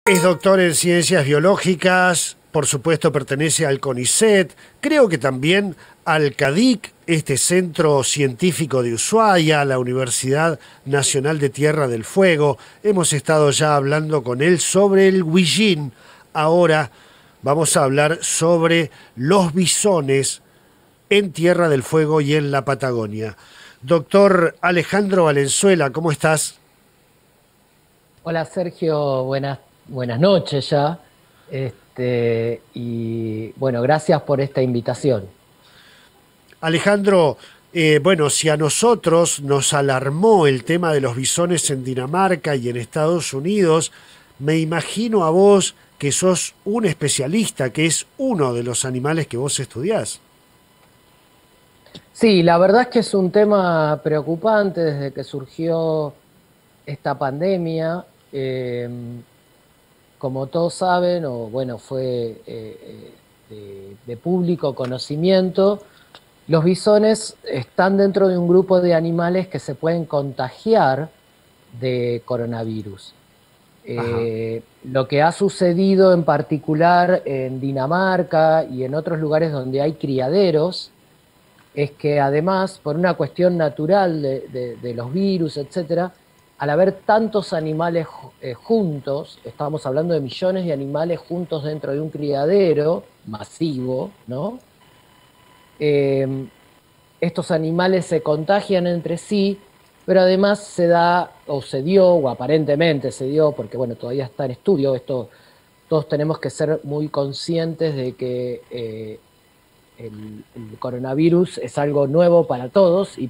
Es doctor en ciencias biológicas, por supuesto pertenece al CONICET, creo que también al CADIC, este centro científico de Ushuaia, la Universidad Nacional de Tierra del Fuego. Hemos estado ya hablando con él sobre el Huillín. Ahora vamos a hablar sobre los bisones en Tierra del Fuego y en la Patagonia. Doctor Alejandro Valenzuela, ¿cómo estás? Hola Sergio, buenas noches ya. Y bueno, gracias por esta invitación. Alejandro, bueno, si a nosotros nos alarmó el tema de los bisones en Dinamarca y en Estados Unidos, me imagino a vos que sos un especialista, que es uno de los animales que vos estudiás. Sí, la verdad es que es un tema preocupante desde que surgió esta pandemia. Como todos saben, o bueno, fue de público conocimiento, los bisones están dentro de un grupo de animales que se pueden contagiar de coronavirus. Ajá. Lo que ha sucedido en particular en Dinamarca y en otros lugares donde hay criaderos es que además, por una cuestión natural de los virus, etcétera, al haber tantos animales juntos, estamos hablando de millones de animales juntos dentro de un criadero masivo, ¿no? Eh, Estos animales se contagian entre sí, pero además se da, o se dio, o aparentemente se dio, porque bueno, todavía está en estudio, esto todos tenemos que ser muy conscientes de que el coronavirus es algo nuevo para todos y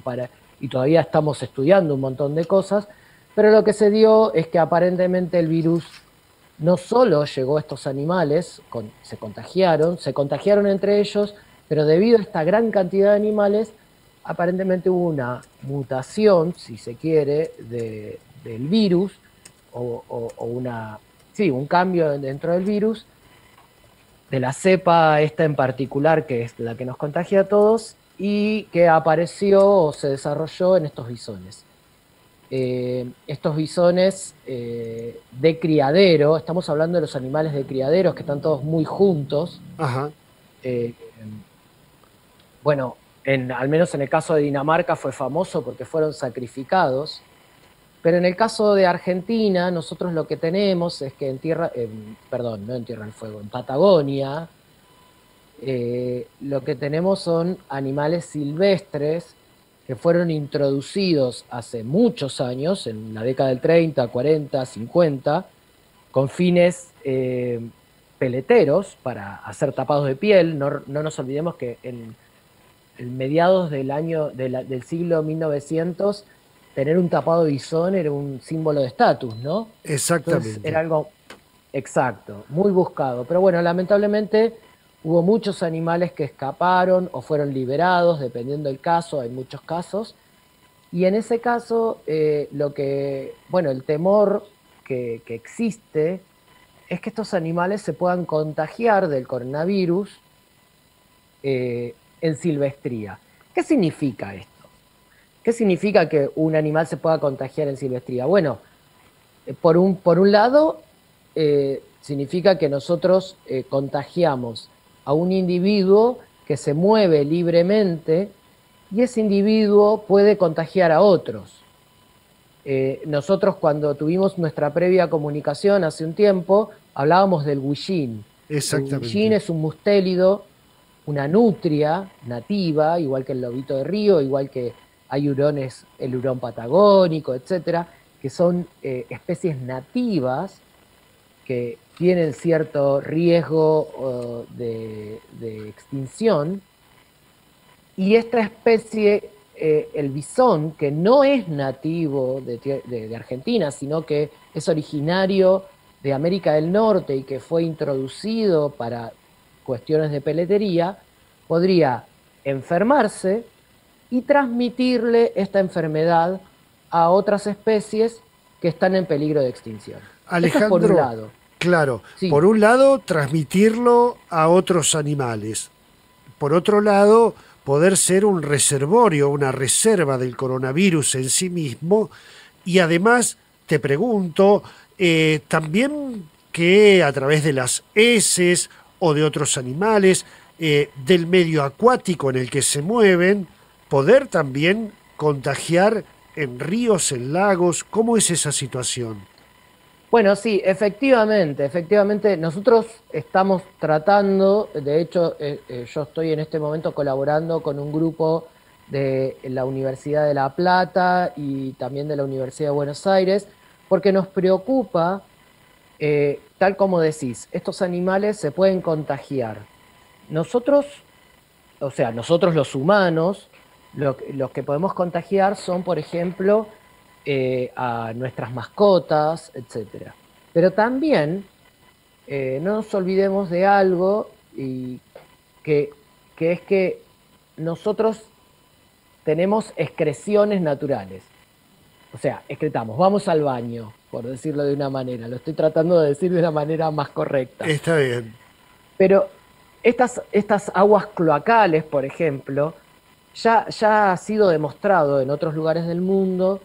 todavía estamos estudiando un montón de cosas, pero lo que se dio es que aparentemente el virus no solo llegó a estos animales, se contagiaron entre ellos, pero debido a esta gran cantidad de animales, aparentemente hubo una mutación, si se quiere, del virus, sí, un cambio dentro del virus, de la cepa esta en particular, que es la que nos contagia a todos, y que apareció o se desarrolló en estos bisones. Estos bisones de criadero, estamos hablando de los animales de criaderos que están todos muy juntos. Ajá. eh, bueno, al menos en el caso de Dinamarca fue famoso porque fueron sacrificados, pero en el caso de Argentina, nosotros lo que tenemos es que perdón, no en Tierra del Fuego, en Patagonia, lo que tenemos son animales silvestres que fueron introducidos hace muchos años, en la década del 30, 40, 50, con fines peleteros para hacer tapados de piel. No, no nos olvidemos que en mediados del siglo 1900, tener un tapado de bisón era un símbolo de estatus, ¿no? Entonces Exactamente. era algo exacto, muy buscado. Pero bueno, lamentablemente hubo muchos animales que escaparon o fueron liberados, dependiendo del caso, hay muchos casos. Y en ese caso, bueno, el temor que existe es que estos animales se puedan contagiar del coronavirus en silvestría. ¿Qué significa esto? ¿Qué significa que un animal se pueda contagiar en silvestría? Bueno, por un lado, significa que nosotros contagiamos a un individuo que se mueve libremente y ese individuo puede contagiar a otros. Nosotros cuando tuvimos nuestra previa comunicación hace un tiempo, hablábamos del huillín. El huillín Exactamente. es un mustélido, una nutria nativa, igual que el lobito de río, igual que hay hurones, el hurón patagónico, etcétera, que son especies nativas que tienen cierto riesgo de extinción. Y esta especie, el bisón, que no es nativo de Argentina, sino que es originario de América del Norte y que fue introducido para cuestiones de peletería, podría enfermarse y transmitirle esta enfermedad a otras especies que están en peligro de extinción. Eso es por un Alejandro, lado. claro, Sí, por un lado, transmitirlo a otros animales. Por otro lado, poder ser un reservorio, una reserva del coronavirus en sí mismo. Y además, te pregunto, también que a través de las heces o de otros animales, del medio acuático en el que se mueven, poder también contagiar en ríos, en lagos. ¿Cómo es esa situación? Bueno, sí, efectivamente, nosotros estamos tratando, de hecho, yo estoy en este momento colaborando con un grupo de la Universidad de La Plata y también de la Universidad de Buenos Aires, porque nos preocupa, tal como decís, estos animales se pueden contagiar. Nosotros, o sea, nosotros los humanos, los que podemos contagiar son, por ejemplo, a nuestras mascotas, etcétera. Pero también no nos olvidemos de algo y que, que es que nosotros tenemos excreciones naturales. O sea, excretamos, vamos al baño, por decirlo de una manera. Lo estoy tratando de decir de una manera más correcta. Está bien. Pero estas aguas cloacales, por ejemplo, ya ha sido demostrado en otros lugares del mundo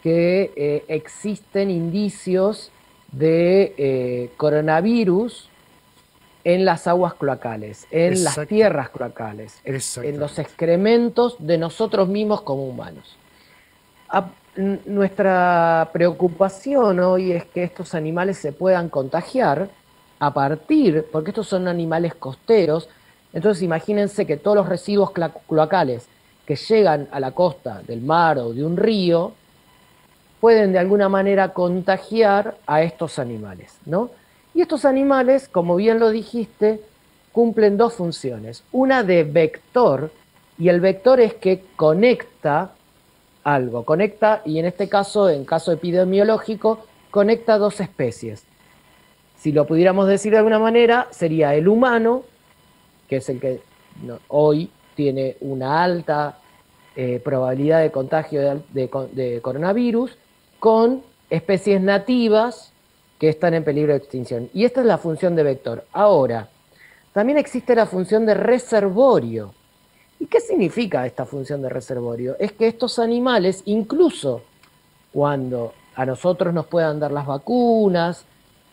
que existen indicios de coronavirus en las aguas cloacales, en las Exacto, tierras cloacales, en los exactamente. excrementos de nosotros mismos como humanos. Nuestra preocupación hoy es que estos animales se puedan contagiar a partir, porque estos son animales costeros, entonces imagínense que todos los residuos cloacales que llegan a la costa del mar o de un río pueden de alguna manera contagiar a estos animales, ¿no? Y estos animales, como bien lo dijiste, cumplen dos funciones. Una de vector, y el vector es que conecta algo, conecta, y en este caso, en caso epidemiológico, conecta dos especies. Si lo pudiéramos decir de alguna manera, sería el humano, que es el que hoy tiene una alta probabilidad de contagio de coronavirus, con especies nativas que están en peligro de extinción. Y esta es la función de vector. Ahora, también existe la función de reservorio. ¿Y qué significa esta función de reservorio? Es que estos animales, incluso cuando a nosotros nos puedan dar las vacunas,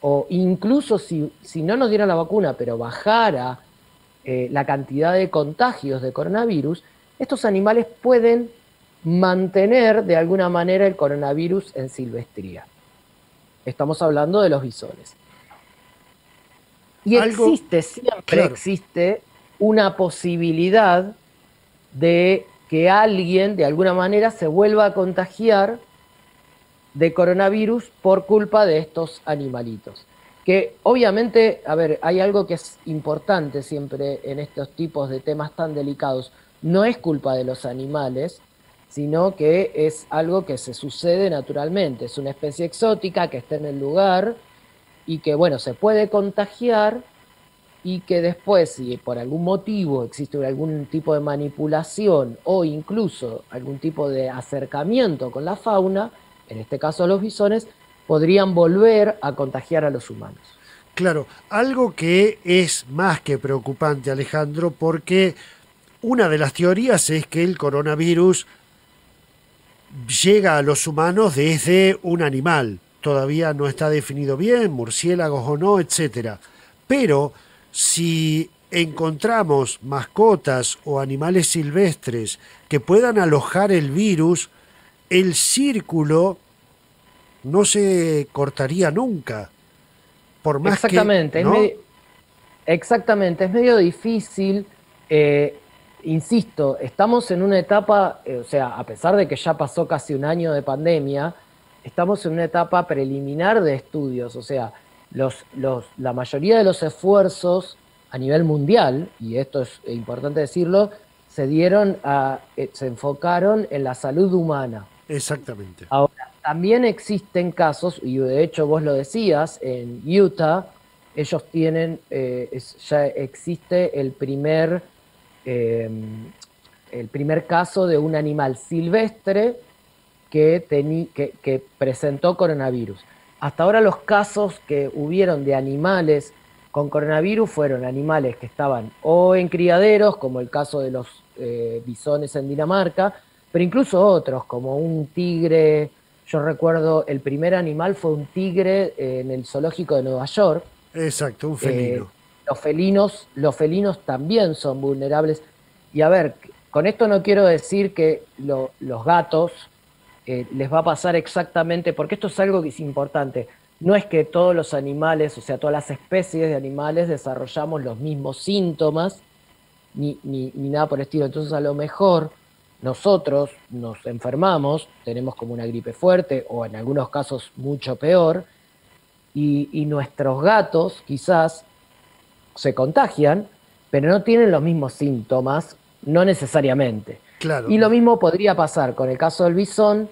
o incluso si no nos dieran la vacuna, pero bajara la cantidad de contagios de coronavirus, estos animales pueden mantener de alguna manera el coronavirus en silvestría. Estamos hablando de los bisones. Y Algo, existe, siempre claro, existe una posibilidad de que alguien de alguna manera se vuelva a contagiar de coronavirus por culpa de estos animalitos. Que obviamente, a ver, hay algo que es importante siempre en estos tipos de temas tan delicados. No es culpa de los animales, sino que es algo que se sucede naturalmente. Es una especie exótica que está en el lugar y que, bueno, se puede contagiar y que después, si por algún motivo existe algún tipo de manipulación o incluso algún tipo de acercamiento con la fauna, en este caso los bisones, podrían volver a contagiar a los humanos. claro. Algo que es más que preocupante, Alejandro, porque una de las teorías es que el coronavirus llega a los humanos desde un animal. Todavía no está definido bien, murciélagos o no, etcétera. Pero si encontramos mascotas o animales silvestres que puedan alojar el virus, el círculo no se cortaría nunca. Por más que, Exactamente, ¿no? exactamente, es medio difícil. eh, Insisto, estamos en una etapa, o sea, a pesar de que ya pasó casi un año de pandemia, estamos en una etapa preliminar de estudios, o sea, la mayoría de los esfuerzos a nivel mundial, y esto es importante decirlo, se enfocaron en la salud humana. Exactamente. Ahora, también existen casos, y de hecho vos lo decías, en Utah, ellos tienen, ya existe eh, el primer caso de un animal silvestre que presentó coronavirus. Hasta ahora los casos que hubieron de animales con coronavirus fueron animales que estaban o en criaderos, como el caso de los bisones en Dinamarca, pero incluso otros, como un tigre Yo recuerdo el primer animal fue un tigre en el zoológico de Nueva York. Exacto, un Eh, felino. los felinos también son vulnerables. Y a ver, con esto no quiero decir que los gatos les va a pasar exactamente, porque esto es algo que es importante. No es que todos los animales, o sea, todas las especies de animales desarrollamos los mismos síntomas ni nada por el estilo. Entonces, a lo mejor nosotros nos enfermamos, tenemos como una gripe fuerte o en algunos casos mucho peor, y nuestros gatos quizás se contagian, pero no tienen los mismos síntomas, no necesariamente. Claro, Y lo mismo podría pasar con el caso del bisón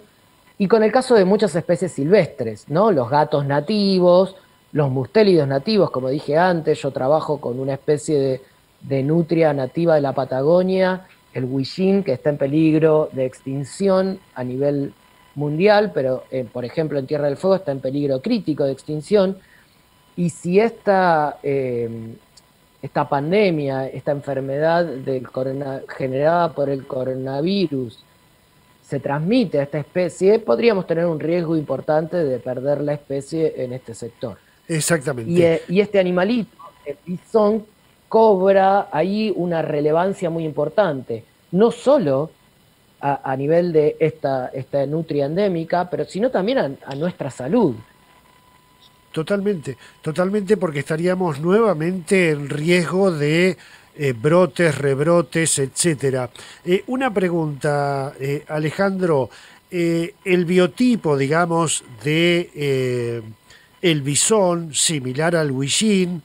y con el caso de muchas especies silvestres, ¿no? Los gatos nativos, los mustélidos nativos, como dije antes, yo trabajo con una especie de nutria nativa de la Patagonia, el huillín, que está en peligro de extinción a nivel mundial, pero por ejemplo en Tierra del Fuego está en peligro crítico de extinción. Y si esta pandemia, esta enfermedad generada por el coronavirus, se transmite a esta especie, podríamos tener un riesgo importante de perder la especie en este sector. exactamente. Y este animalito, el bisón, cobra ahí una relevancia muy importante, no solo a nivel de esta nutria endémica, pero sino también a nuestra salud. Totalmente, totalmente porque estaríamos nuevamente en riesgo de brotes, rebrotes, etcétera. Una pregunta, Alejandro, el biotipo, digamos, de el bisón, similar al huillín,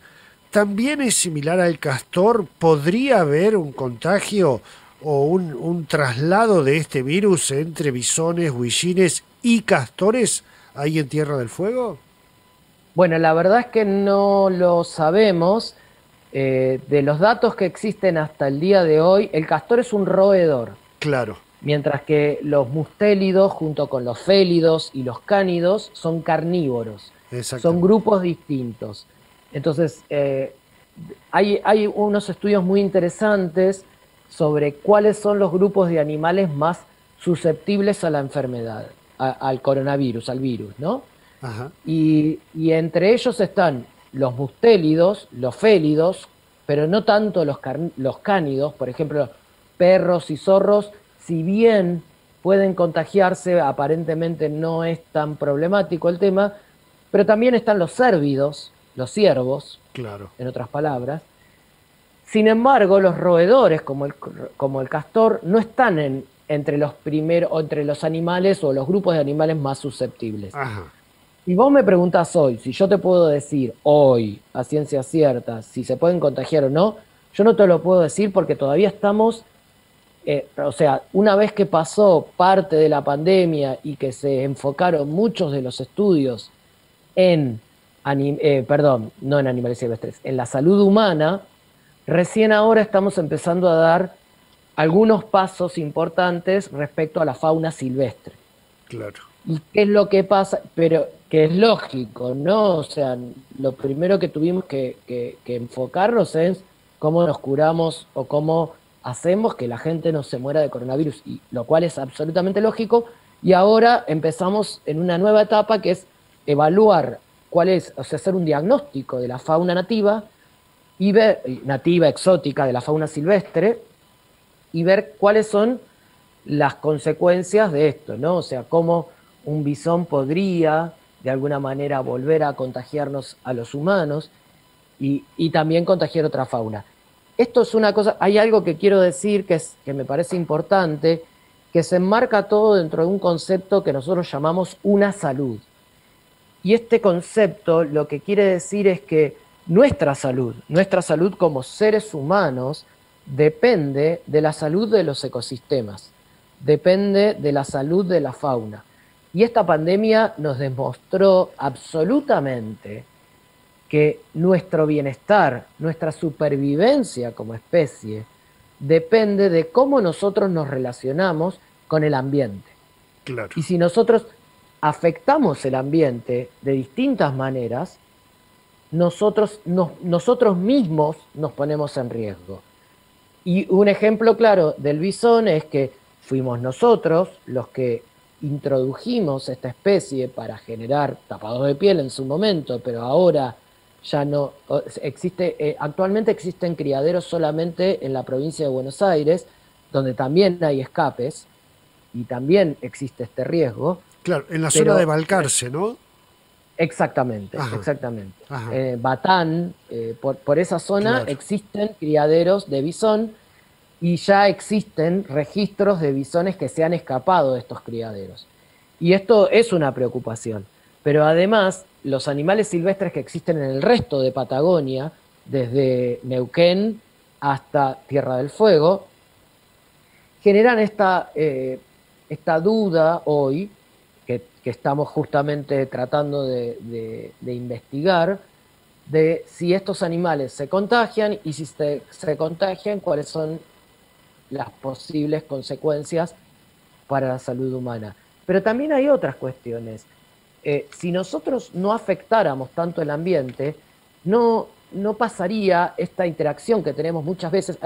también es similar al castor. ¿Podría haber un contagio o un traslado de este virus entre bisones, huillines y castores ahí en Tierra del Fuego? Bueno, la verdad es que no lo sabemos. De los datos que existen hasta el día de hoy, el castor es un roedor, Claro, mientras que los mustélidos, junto con los félidos y los cánidos, son carnívoros. Son exactamente. grupos distintos. Entonces, hay unos estudios muy interesantes sobre cuáles son los grupos de animales más susceptibles a la enfermedad, al coronavirus, al virus, ¿no? Ajá. Y entre ellos están los mustélidos, los félidos, pero no tanto los cánidos, por ejemplo, perros y zorros, si bien pueden contagiarse, aparentemente no es tan problemático el tema, pero también están los cérvidos, los ciervos, Claro. en otras palabras. Sin embargo, los roedores, como el castor, no están entre los primeros, o entre los animales o los grupos de animales más susceptibles. Ajá. Si vos me preguntás hoy, si yo te puedo decir hoy, a ciencia cierta, si se pueden contagiar o no, yo no te lo puedo decir porque todavía estamos, o sea, una vez que pasó parte de la pandemia y que se enfocaron muchos de los estudios en, perdón, no en animales silvestres, en la salud humana, recién ahora estamos empezando a dar algunos pasos importantes respecto a la fauna silvestre. Claro. ¿Y qué es lo que pasa? Pero que es lógico, ¿no? O sea, lo primero que tuvimos que enfocarnos es cómo nos curamos o cómo hacemos que la gente no se muera de coronavirus, y lo cual es absolutamente lógico. Y ahora empezamos en una nueva etapa que es evaluar cuál es, o sea, hacer un diagnóstico de la fauna nativa y ver, nativa, exótica, de la fauna silvestre, y ver cuáles son las consecuencias de esto, ¿no? O sea, cómo un bisón podría de alguna manera volver a contagiarnos a los humanos y también contagiar otra fauna. Esto es una cosa, hay algo que quiero decir que me parece importante, que se enmarca todo dentro de un concepto que nosotros llamamos una salud. Y este concepto lo que quiere decir es que nuestra salud como seres humanos, depende de la salud de los ecosistemas, depende de la salud de la fauna. Y esta pandemia nos demostró absolutamente que nuestro bienestar, nuestra supervivencia como especie, depende de cómo nosotros nos relacionamos con el ambiente. Claro. Y si nosotros afectamos el ambiente de distintas maneras, nosotros mismos nos ponemos en riesgo. Y un ejemplo claro del bisón es que fuimos nosotros los que introdujimos esta especie para generar tapados de piel en su momento, pero ahora ya no existe, actualmente existen criaderos solamente en la provincia de Buenos Aires, donde también hay escapes y también existe este riesgo. Claro, en la zona de Balcarce, ¿no? Exactamente, Ajá, exactamente. ajá, Batán, por esa zona claro. existen criaderos de bisón y ya existen registros de bisones que se han escapado de estos criaderos. Y esto es una preocupación. Pero además, los animales silvestres que existen en el resto de Patagonia, desde Neuquén hasta Tierra del Fuego, generan esta duda hoy, que estamos justamente tratando de investigar, de si estos animales se contagian y si se contagian, cuáles son las posibles consecuencias para la salud humana. Pero también hay otras cuestiones. Si nosotros no afectáramos tanto el ambiente, no pasaría esta interacción que tenemos muchas veces.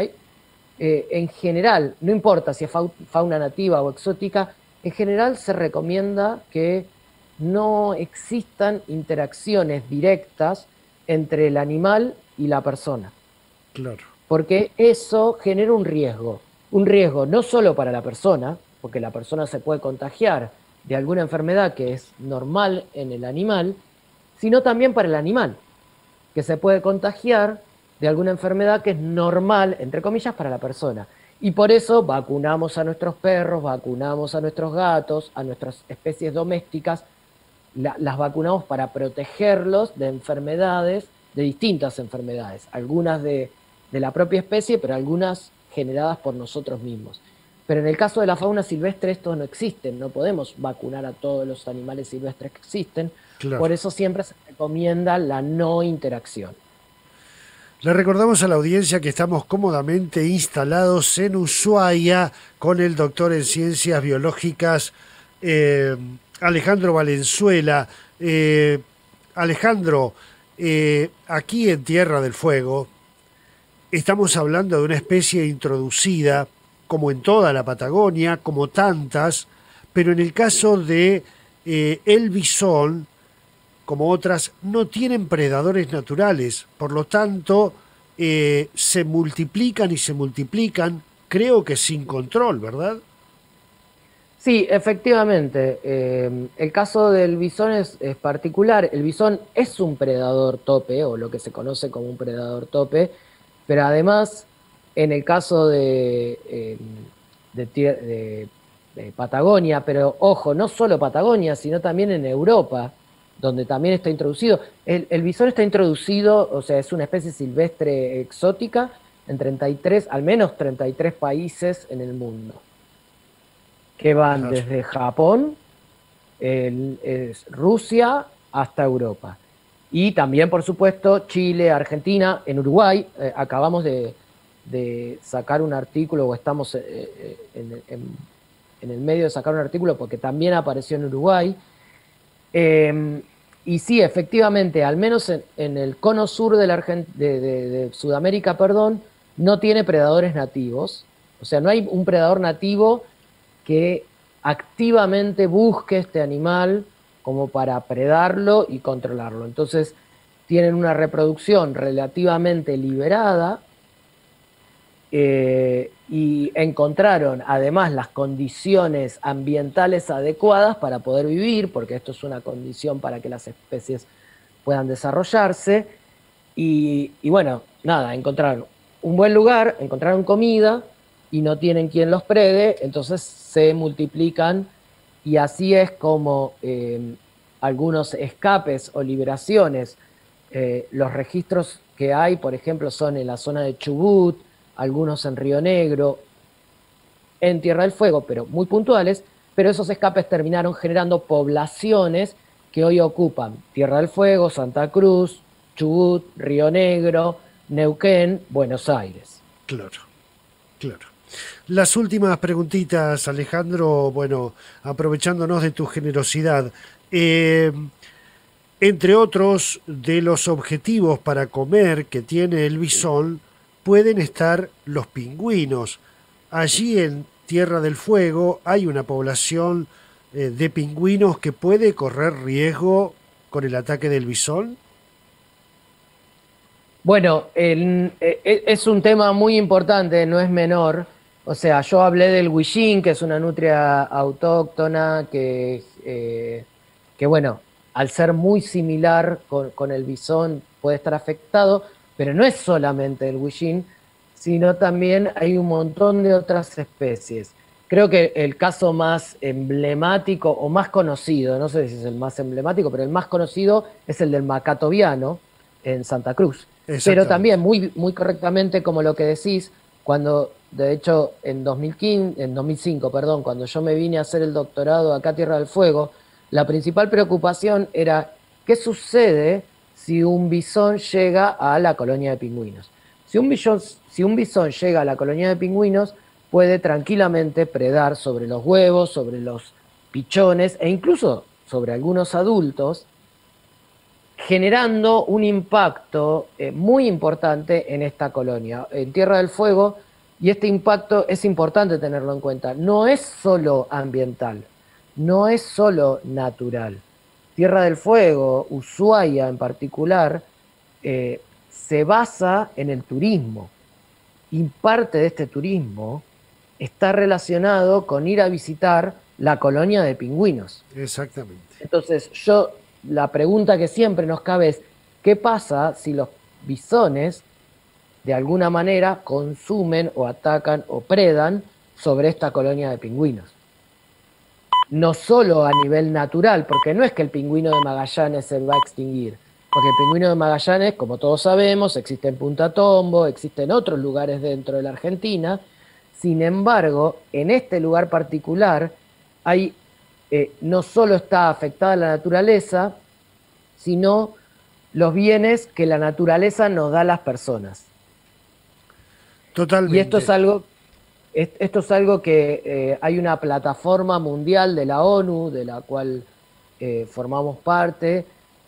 En general, no importa si es fauna nativa o exótica, en general se recomienda que no existan interacciones directas entre el animal y la persona, Claro, porque eso genera un riesgo no solo para la persona, porque la persona se puede contagiar de alguna enfermedad que es normal en el animal, sino también para el animal, que se puede contagiar de alguna enfermedad que es normal, entre comillas, para la persona. Y por eso vacunamos a nuestros perros, vacunamos a nuestros gatos, a nuestras especies domésticas, las vacunamos para protegerlos de enfermedades, de distintas enfermedades, algunas de la propia especie, pero algunas generadas por nosotros mismos. Pero en el caso de la fauna silvestre esto no existe, no podemos vacunar a todos los animales silvestres que existen, claro. por eso siempre se recomienda la no interacción. Le recordamos a la audiencia que estamos cómodamente instalados en Ushuaia con el doctor en ciencias biológicas eh, Alejandro Valenzuela. Alejandro, aquí en Tierra del Fuego estamos hablando de una especie introducida, como en toda la Patagonia, como tantas, pero en el caso de el bisón, como otras, no tienen predadores naturales. Por lo tanto, se multiplican y se multiplican, creo que sin control, ¿verdad? Sí, efectivamente. El caso del bisón es particular. El bisón es un predador tope, o lo que se conoce como un predador tope, pero además, en el caso de Patagonia, pero ojo, no solo Patagonia, sino también en Europa, donde también está introducido. El bisón está introducido, o sea, es una especie silvestre exótica en 33, al menos 33 países en el mundo, que van Claro. desde Japón, Rusia hasta Europa. Y también, por supuesto, Chile, Argentina, en Uruguay. Acabamos de sacar un artículo, o estamos en el medio de sacar un artículo porque también apareció en Uruguay. Y sí, efectivamente, al menos en el cono sur de Sudamérica, perdón, no tiene predadores nativos. O sea, no hay un predador nativo que activamente busque este animal como para predarlo y controlarlo. Entonces, tienen una reproducción relativamente liberada y encontraron además las condiciones ambientales adecuadas para poder vivir, porque esto es una condición para que las especies puedan desarrollarse. Y bueno, nada, encontraron un buen lugar, encontraron comida y no tienen quien los prede, entonces se multiplican y así es como algunos escapes o liberaciones, los registros que hay, por ejemplo, son en la zona de Chubut, algunos en Río Negro, en Tierra del Fuego, pero muy puntuales, pero esos escapes terminaron generando poblaciones que hoy ocupan Tierra del Fuego, Santa Cruz, Chubut, Río Negro, Neuquén, Buenos Aires. Claro, claro. Las últimas preguntitas, Alejandro, bueno, aprovechándonos de tu generosidad. Entre otros de los objetivos para comer que tiene el bisón, pueden estar los pingüinos. Allí en Tierra del Fuego hay una población de pingüinos que puede correr riesgo con el ataque del bisón? Bueno, es un tema muy importante, no es menor. O sea, yo hablé del huillín, que es una nutria autóctona que bueno, al ser muy similar con el bisón puede estar afectado, pero no es solamente el huillín, sino también hay un montón de otras especies. Creo que el caso más emblemático o más conocido, no sé si es el más emblemático, pero el más conocido es el del macatoviano en Santa Cruz. Pero Exactamente. también muy correctamente, como lo que decís, cuando de hecho en 2015, en 2005, perdón, cuando yo me vine a hacer el doctorado acá a Tierra del Fuego, la principal preocupación era qué sucede si un bisón llega a la colonia de pingüinos. Si un bisón llega a la colonia de pingüinos, puede tranquilamente predar sobre los huevos, sobre los pichones e incluso sobre algunos adultos, generando un impacto muy importante en esta colonia, en Tierra del Fuego, y este impacto es importante tenerlo en cuenta. No es solo ambiental, no es solo natural. Tierra del Fuego, Ushuaia en particular, se basa en el turismo, y parte de este turismo está relacionado con ir a visitar la colonia de pingüinos. Exactamente. Entonces, la pregunta que siempre nos cabe es, ¿qué pasa si los bisones de alguna manera consumen o atacan o predan sobre esta colonia de pingüinos? No solo a nivel natural, porque no es que el pingüino de Magallanes se va a extinguir, porque el pingüino de Magallanes, como todos sabemos, existe en Punta Tombo, existe en otros lugares dentro de la Argentina. Sin embargo, en este lugar particular hay, no solo está afectada la naturaleza, sino los bienes que la naturaleza nos da a las personas. Y Totalmente. esto es algo que hay una plataforma mundial de la ONU, de la cual formamos parte,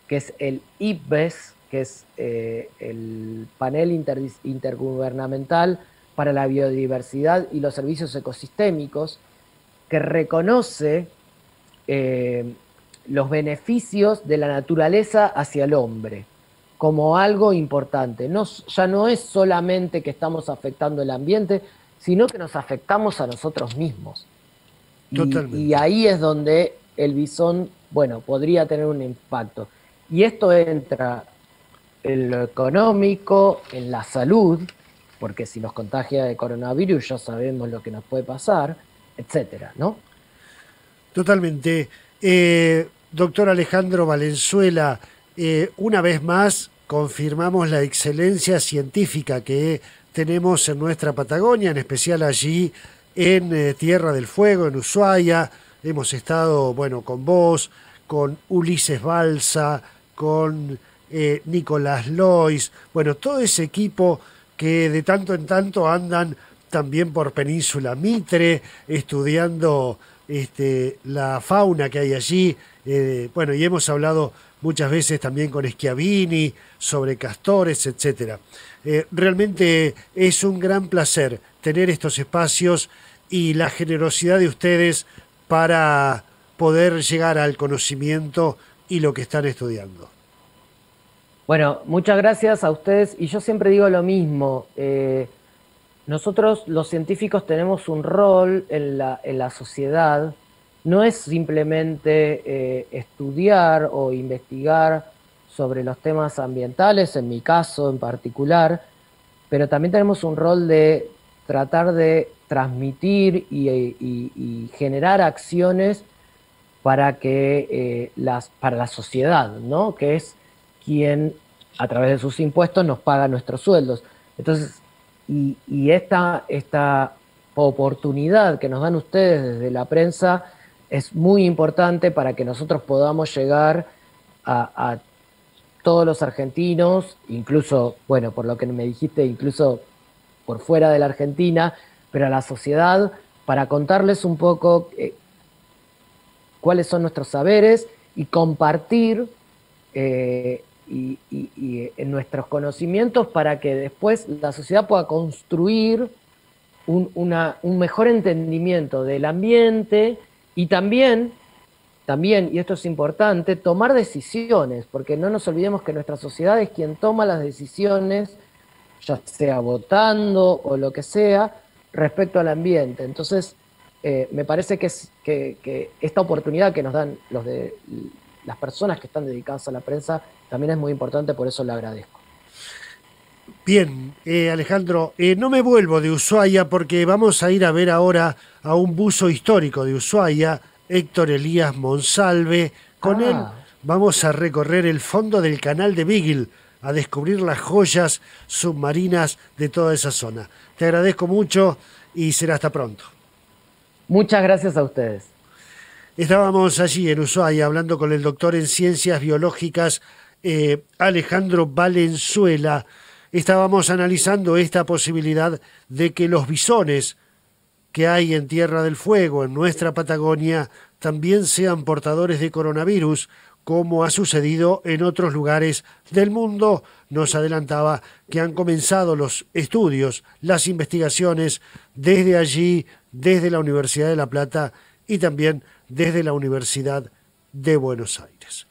que es el IPBES, que es el panel intergubernamental para la biodiversidad y los servicios ecosistémicos, que reconoce eh, los beneficios de la naturaleza hacia el hombre como algo importante. No, ya no es solamente que estamos afectando el ambiente, sino que nos afectamos a nosotros mismos. Y Totalmente. ahí es donde el bisón, bueno, podría tener un impacto. Y esto entra en lo económico, en la salud, porque si nos contagia de coronavirus ya sabemos lo que nos puede pasar, etcétera, ¿no? Totalmente. Doctor Alejandro Valenzuela, una vez más confirmamos la excelencia científica que tenemos en nuestra Patagonia, en especial allí en Tierra del Fuego, en Ushuaia. Hemos estado, bueno, con vos, con Ulises Balsa, con Nicolás Lois, bueno, todo ese equipo que de tanto en tanto andan también por Península Mitre, estudiando la fauna que hay allí. Bueno, y hemos hablado muchas veces también con Schiavini sobre castores, etcétera. Realmente es un gran placer tener estos espacios y la generosidad de ustedes para poder llegar al conocimiento y lo que están estudiando. Bueno, muchas gracias a ustedes y yo siempre digo lo mismo. Nosotros los científicos tenemos un rol en la sociedad. No es simplemente estudiar o investigar sobre los temas ambientales, en mi caso en particular, pero también tenemos un rol de tratar de transmitir y generar acciones para que para la sociedad, ¿no? Que es quien a través de sus impuestos nos paga nuestros sueldos. Entonces, y esta oportunidad que nos dan ustedes desde la prensa es muy importante para que nosotros podamos llegar a todos los argentinos, incluso, bueno, por lo que me dijiste, incluso por fuera de la Argentina, pero a la sociedad, para contarles un poco cuáles son nuestros saberes y compartir en nuestros conocimientos para que después la sociedad pueda construir un mejor entendimiento del ambiente y también también, y esto es importante, tomar decisiones, porque no nos olvidemos que nuestra sociedad es quien toma las decisiones, ya sea votando o lo que sea, respecto al ambiente. Entonces, me parece que esta oportunidad que nos dan las personas que están dedicadas a la prensa también es muy importante, por eso le agradezco. Bien, Alejandro, no me vuelvo de Ushuaia porque vamos a ir a ver ahora a un buzo histórico de Ushuaia, Héctor Elías Monsalve. Con él Ah, vamos a recorrer el fondo del canal de Beagle, a descubrir las joyas submarinas de toda esa zona. Te agradezco mucho y será hasta pronto. muchas gracias a ustedes. Estábamos allí en Ushuaia hablando con el doctor en ciencias biológicas Alejandro Valenzuela. Estábamos analizando esta posibilidad de que los bisones que hay en Tierra del Fuego, en nuestra Patagonia, también sean portadores de coronavirus, como ha sucedido en otros lugares del mundo. Nos adelantaba que han comenzado los estudios, las investigaciones desde allí, desde la Universidad de La Plata y también desde la Universidad de Buenos Aires.